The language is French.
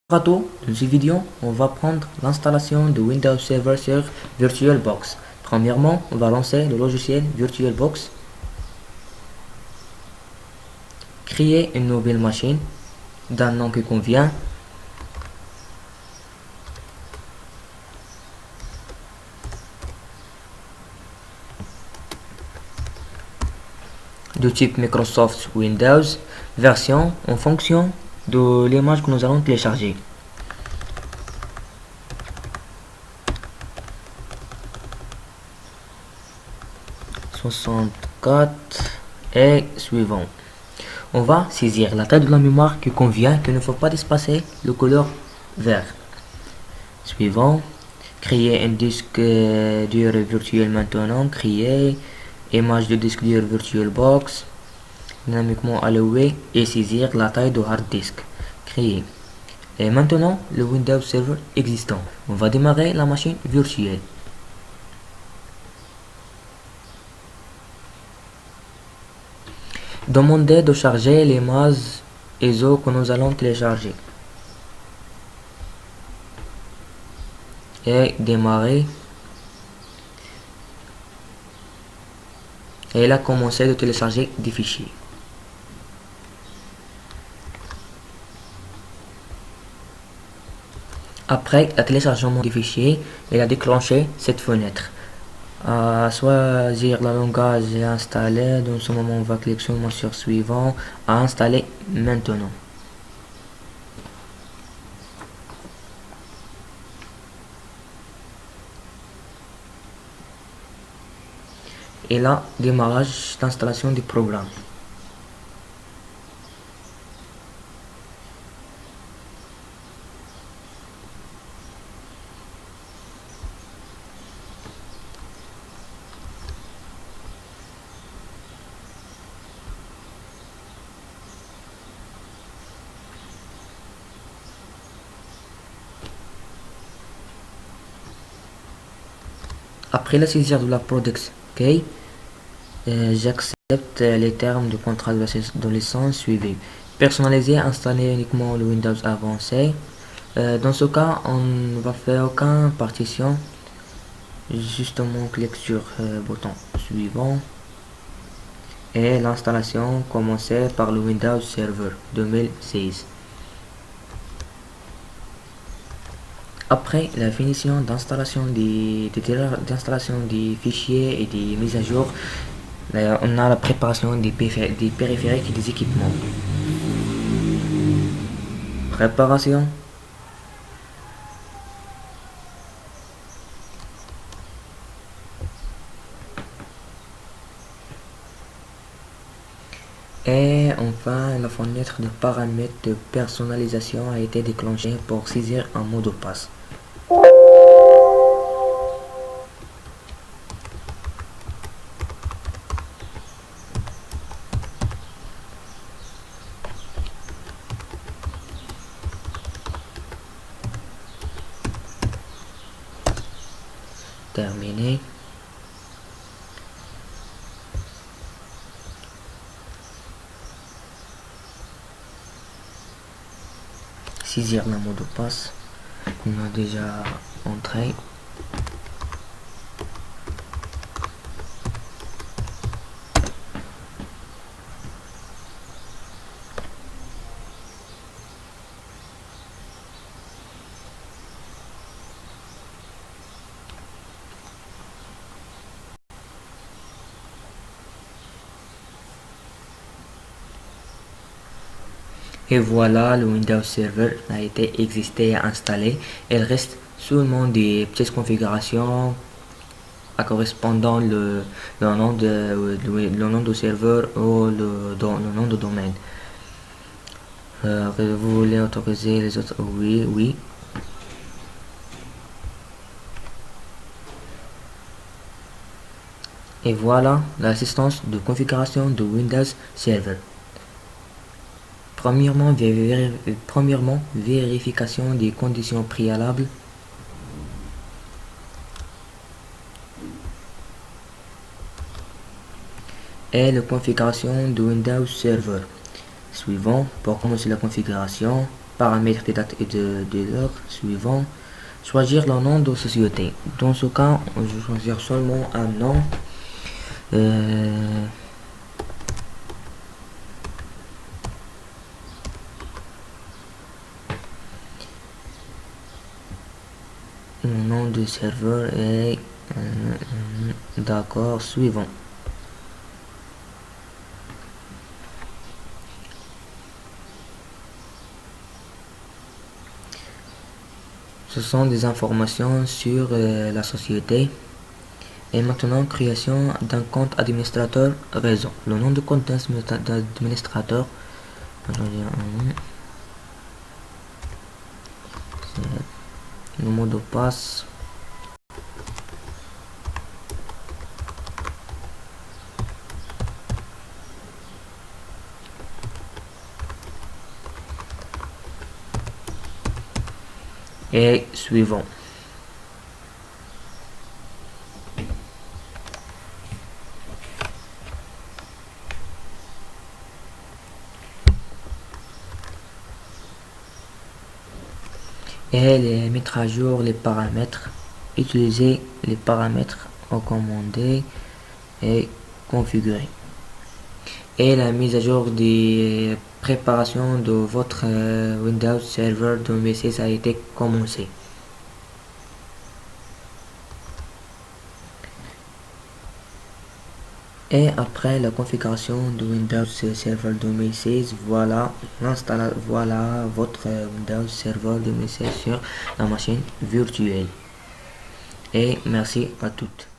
Dans cette vidéo, on va prendre l'installation de Windows Server sur VirtualBox. Premièrement, on va lancer le logiciel VirtualBox. Créer une nouvelle machine d'un nom qui convient. De type Microsoft Windows, version en fonction de l'image que nous allons télécharger. « 64 et suivant. On va saisir la taille de la mémoire qui convient, qu'il ne faut pas dépasser le couleur vert. Suivant. Créer un disque dur virtuel maintenant. Créer image de disque dur VirtualBox. Dynamiquement alloué et saisir la taille de hard disk. Créer. Et maintenant, le Windows Server existant. On va démarrer la machine virtuelle. Demander de charger l'image ISO que nous allons télécharger. Et démarrer. Et elle a commencé de télécharger des fichiers. Après le téléchargement des fichiers, elle a déclenché cette fenêtre. À choisir le langage et installer. Dans ce moment, on va cliquer sur suivant à installer maintenant. Et là, démarrage d'installation du programme. Après la saisie de la Product Key, j'accepte les termes du contrat de licence suivi. Personnaliser, installer uniquement le Windows avancé. Dans ce cas, on ne va faire aucune partition. Justement, clique sur le bouton suivant. Et l'installation commencée par le Windows Server 2016. Après la finition d'installation des fichiers et des mises à jour, on a la préparation des périphériques et des équipements. Préparation. Et enfin, la fenêtre de paramètres de personnalisation a été déclenchée pour saisir un mot de passe. Terminé. Saisir le mot de passe qu'on a déjà entré. Et voilà, le Windows Server a été existé et installé. Il reste seulement des petites configurations à correspondant le nom de serveur ou le nom de domaine. Vous voulez autoriser les autres? Oui, oui. Et voilà l'assistance de configuration de Windows Server. Premièrement, vérification des conditions préalables. et la configuration de Windows Server. Suivant, pour commencer la configuration, paramètres de date et de l'heure. Suivant, choisir le nom de société. Dans ce cas, je vais choisir seulement un nom. Le nom de serveur est d'accord. Suivant. Ce sont des informations sur la société. Et maintenant, création d'un compte administrateur réseau. Le nom de compte d'administrateur. Le mot de passe. Et suivant. Et mettre à jour les paramètres. Utiliser les paramètres recommandés et configurer. Et la mise à jour des préparations de votre Windows Server 2006 a été commencée. Et après la configuration de Windows Server 2016, voilà votre Windows Server 2016 sur la machine virtuelle. Et merci à toutes.